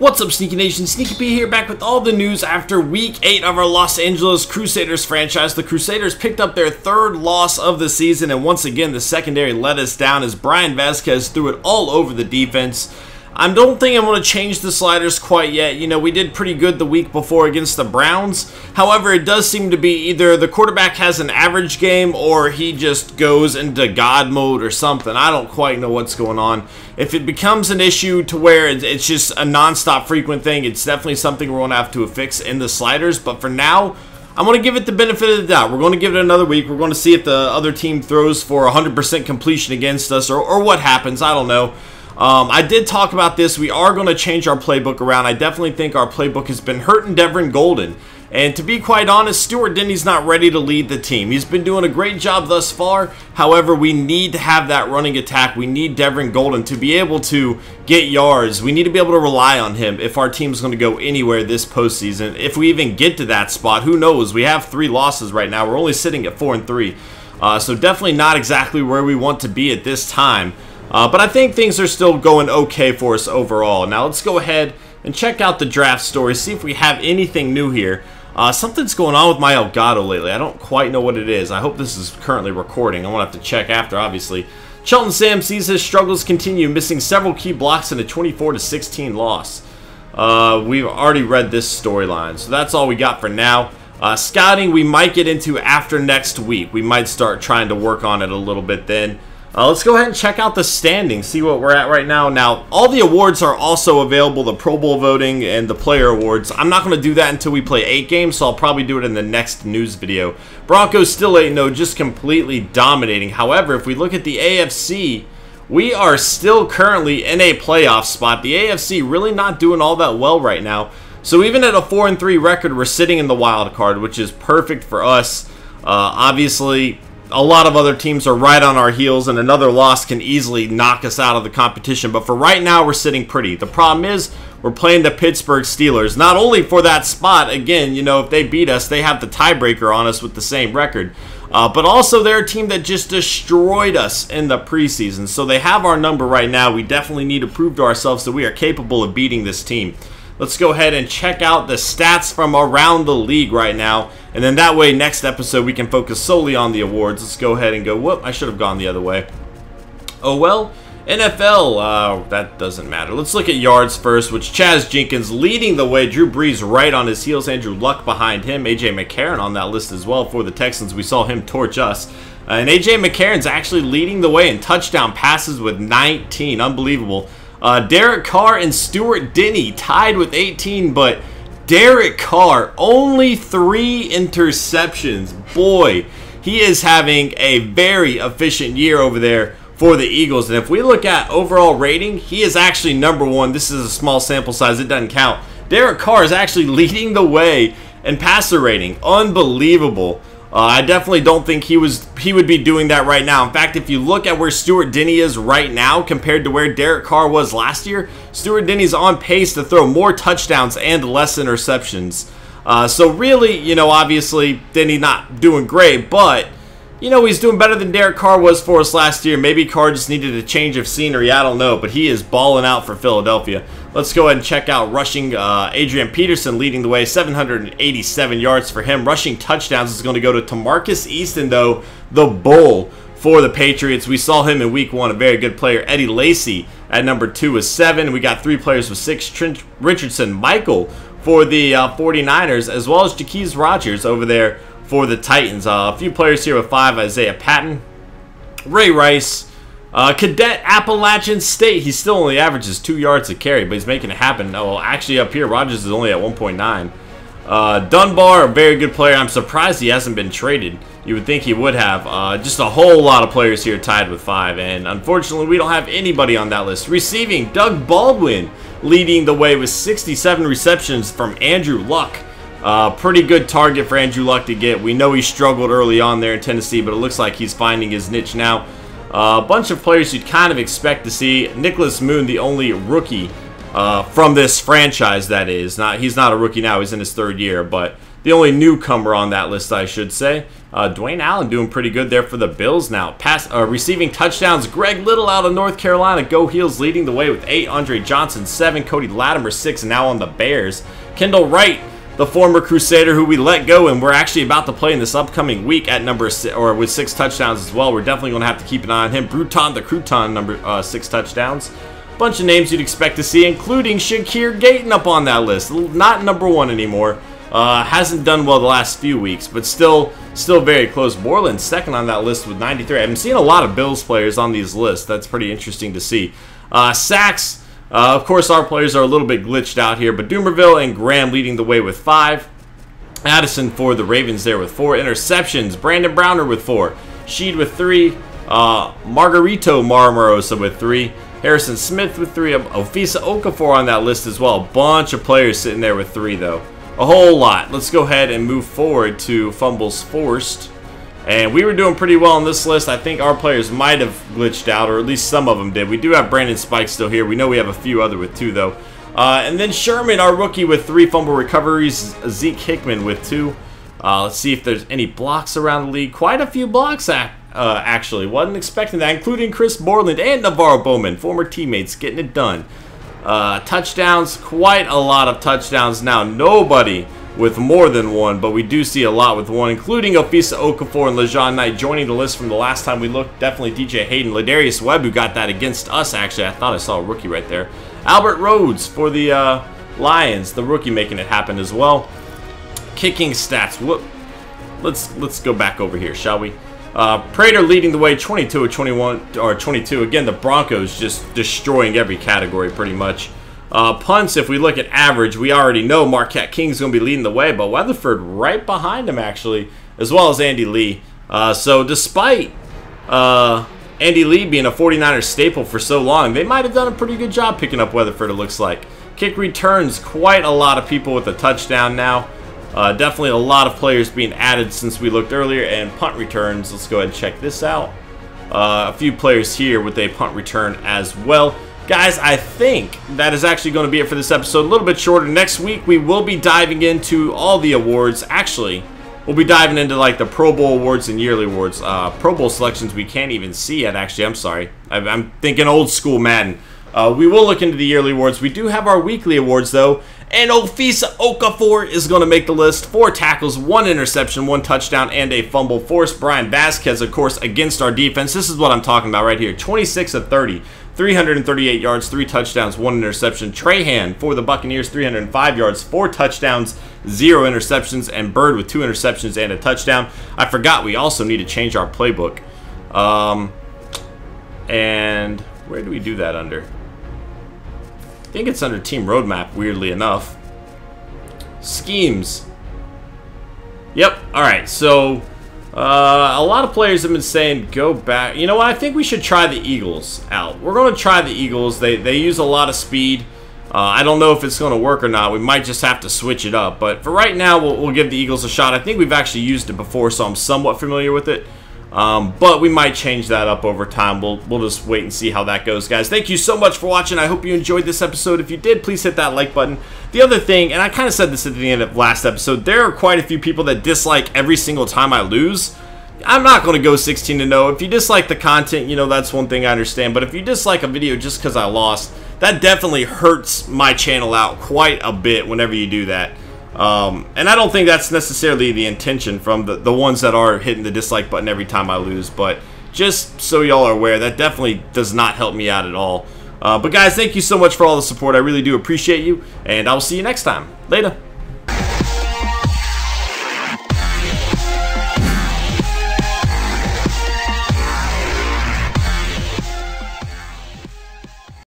What's up, Sneaky Nation? Sneaky P here, back with all the news after Week 8 of our Los Angeles Crusaders franchise. The Crusaders picked up their third loss of the season, and once again, the secondary let us down as Brian Vasquez threw it all over the defense. I don't think I'm going to change the sliders quite yet. You know, we did pretty good the week before against the Browns. However, it does seem to be either the quarterback has an average game or he just goes into God mode or something. I don't quite know what's going on. If it becomes an issue to where it's just a non-stop frequent thing, it's definitely something we're going to have to fix in the sliders. But for now, I'm going to give it the benefit of the doubt. We're going to give it another week. We're going to see if the other team throws for 100% completion against us or what happens. I don't know. I did talk about this. We are going to change our playbook around. I definitely think our playbook has been hurting Devin Golden. And to be quite honest, Stuart Denny's not ready to lead the team. He's been doing a great job thus far. However, we need to have that running attack. We need Devin Golden to be able to get yards. We need to be able to rely on him if our team's going to go anywhere this postseason. If we even get to that spot, who knows? We have 3 losses right now. We're only sitting at 4-3. So definitely not exactly where we want to be at this time. But I think things are still going okay for us overall. Now let's go ahead and check out the draft story, see if we have anything new here. Something's going on with my Elgato lately. I don't quite know what it is. I hope this is currently recording. I'm going to have to check after, obviously. Shelton Sam sees his struggles continue, missing several key blocks in a 24-16 loss. We've already read this storyline, so that's all we got for now. Scouting, we might get into after next week. We might start trying to work on it a little bit then. Let's go ahead and check out the standings, see what we're at right now. Now, all the awards are also available, the Pro Bowl voting and the player awards. I'm not going to do that until we play 8 games, so I'll probably do it in the next news video. Broncos still 8-0, just completely dominating. However, if we look at the AFC, we are still currently in a playoff spot. The AFC really not doing all that well right now. So even at a 4-3 record, we're sitting in the wild card, which is perfect for us. Obviously, a lot of other teams are right on our heels, and another loss can easily knock us out of the competition. But for right now, we're sitting pretty. The problem is we're playing the Pittsburgh Steelers, not only for that spot. Again, you know, if they beat us, they have the tiebreaker on us with the same record. But also, they're a team that just destroyed us in the preseason. So they have our number right now. We definitely need to prove to ourselves that we are capable of beating this team. Let's go ahead and check out the stats from around the league right now. And then that way, next episode, we can focus solely on the awards. Let's go ahead and go, whoop, I should have gone the other way. Oh, well, NFL, that doesn't matter. Let's look at yards first, which Chaz Jenkins leading the way. Drew Brees right on his heels. Andrew Luck behind him. A.J. McCarron on that list as well for the Texans. We saw him torch us. And A.J. McCarron's actually leading the way in touchdown passes with 19. Unbelievable. Derek Carr and Stuart Denny tied with 18, but Derek Carr only 3 interceptions. Boy, he is having a very efficient year over there for the Eagles. And if we look at overall rating, he is actually #1. This is a small sample size. It doesn't count. Derek Carr is actually leading the way in passer rating. Unbelievable. I definitely don't think he would be doing that right now. In fact, if you look at where Stuart Denny is right now compared to where Derek Carr was last year, Stuart Denny's on pace to throw more touchdowns and less interceptions. So really, you know, obviously Denny not doing great, but you know, he's doing better than Derek Carr was for us last year. Maybe Carr just needed a change of scenery. I don't know, but he is balling out for Philadelphia. Let's go ahead and check out rushing. Adrian Peterson leading the way, 787 yards for him. Rushing touchdowns is going to go to Tamarcus Easton, though, the Bull for the Patriots. We saw him in Week 1, a very good player. Eddie Lacy at #2 with 7. We got 3 players with 6. Trent Richardson, Michael for the 49ers, as well as Jaquez Rogers over there for the Titans. A few players here with 5. Isaiah Patton, Ray Rice, Cadet Appalachian State. He still only averages 2 yards a carry, but he's making it happen. Oh, well, actually up here, Rogers is only at 1.9. Dunbar, a very good player. I'm surprised he hasn't been traded. You would think he would have. Just a whole lot of players here tied with 5, and unfortunately, we don't have anybody on that list. Receiving, Doug Baldwin leading the way with 67 receptions from Andrew Luck. Pretty good target for Andrew Luck to get. We know he struggled early on there in Tennessee, but it looks like he's finding his niche now. A bunch of players you'd kind of expect to see. Nicholas Moon, the only rookie from this franchise, that is. He's not a rookie now, he's in his 3rd year, but the only newcomer on that list, I should say. Dwayne Allen doing pretty good there for the Bills now. Receiving touchdowns, Greg Little out of North Carolina. Go Heels leading the way with 8. Andre Johnson, 7. Cody Latimer, 6. Now on the Bears. Kendall Wright, the former Crusader who we let go, and we're actually about to play in this upcoming week at number 6, or with 6 touchdowns as well. We're definitely going to have to keep an eye on him. Bruton the Crouton, number 6 touchdowns. Bunch of names you'd expect to see, including Shakir Gayton up on that list. Not number 1 anymore. Hasn't done well the last few weeks, but still very close. Borland 2nd on that list with 93. I haven't seen a lot of Bills players on these lists. That's pretty interesting to see. Sacks, of course, our players are a little bit glitched out here, but Dumerville and Graham leading the way with 5. Addison for the Ravens there with 4. Interceptions, Brandon Browner with 4. Sheed with 3. Margarito Marmarosa with 3. Harrison Smith with 3. Ofisa Okafor on that list as well. A bunch of players sitting there with 3, though. A whole lot. Let's go ahead and move forward to fumbles forced. And we were doing pretty well on this list. I think our players might have glitched out, or at least some of them did. We do have Brandon Spike still here. We know we have a few other with 2, though. And then Sherman, our rookie, with 3 fumble recoveries. Zeke Hickman with 2. Let's see if there's any blocks around the league. Quite a few blocks, actually. Wasn't expecting that, including Chris Borland and Navarro Bowman, former teammates, getting it done. Touchdowns, quite a lot of touchdowns now. Nobody with more than 1, but we do see a lot with 1, including Ofisa Okafor and LeJean Knight joining the list from the last time we looked. Definitely DJ Hayden. Ladarius Webb, who got that against us, actually. I thought I saw a rookie right there. Albert Rhodes for the Lions, the rookie, making it happen as well. Kicking stats. Whoop. Let's go back over here, shall we? Prater leading the way, 22 or 21 or 22. Again, the Broncos just destroying every category pretty much. Punts, if we look at average, we already know Marquette King's going to be leading the way, but Weatherford right behind him, actually, as well as Andy Lee. So despite Andy Lee being a 49ers staple for so long, they might have done a pretty good job picking up Weatherford, it looks like. Kick returns, quite a lot of people with a touchdown now. Definitely a lot of players being added since we looked earlier. And punt returns, let's go ahead and check this out. A few players here with a punt return as well. Guys, I think that is actually going to be it for this episode. A little bit shorter. Next week, we will be diving into all the awards. Actually, we'll be diving into like the Pro Bowl awards and yearly awards. Pro Bowl selections we can't even see yet, actually. I'm sorry. I'm thinking old school Madden. We will look into the yearly awards. We do have our weekly awards, though. And Ofisa Okafor is going to make the list. 4 tackles, 1 interception, 1 touchdown, and a fumble forced. Brian Vasquez, of course, against our defense. This is what I'm talking about right here. 26 of 30, 338 yards, 3 touchdowns, 1 interception. Trahan for the Buccaneers, 305 yards, 4 touchdowns, 0 interceptions. And Bird with 2 interceptions and a touchdown. I forgot we also need to change our playbook. And where do we do that under? I think it's under Team Roadmap, weirdly enough. Schemes. Yep, alright, so a lot of players have been saying go back. You know what, I think we should try the Eagles out. We're going to try the Eagles. They use a lot of speed. I don't know if it's going to work or not. We might just have to switch it up. But for right now, we'll give the Eagles a shot. I think we've actually used it before, so I'm somewhat familiar with it. But we might change that up over time. We'll just wait and see how that goes, guys. Thank you so much for watching. I hope you enjoyed this episode. If you did, please hit that like button. The other thing, and I kind of said this at the end of last episode, there are quite a few people that dislike every single time I lose. I'm not going to go 16-0. If you dislike the content, you know, that's one thing I understand. But if you dislike a video just because I lost, that definitely hurts my channel out quite a bit whenever you do that. And I don't think that's necessarily the intention from the ones that are hitting the dislike button every time I lose, but just so y'all are aware, that definitely does not help me out at all. But guys, thank you so much for all the support. I really do appreciate you, and I will see you next time. Later.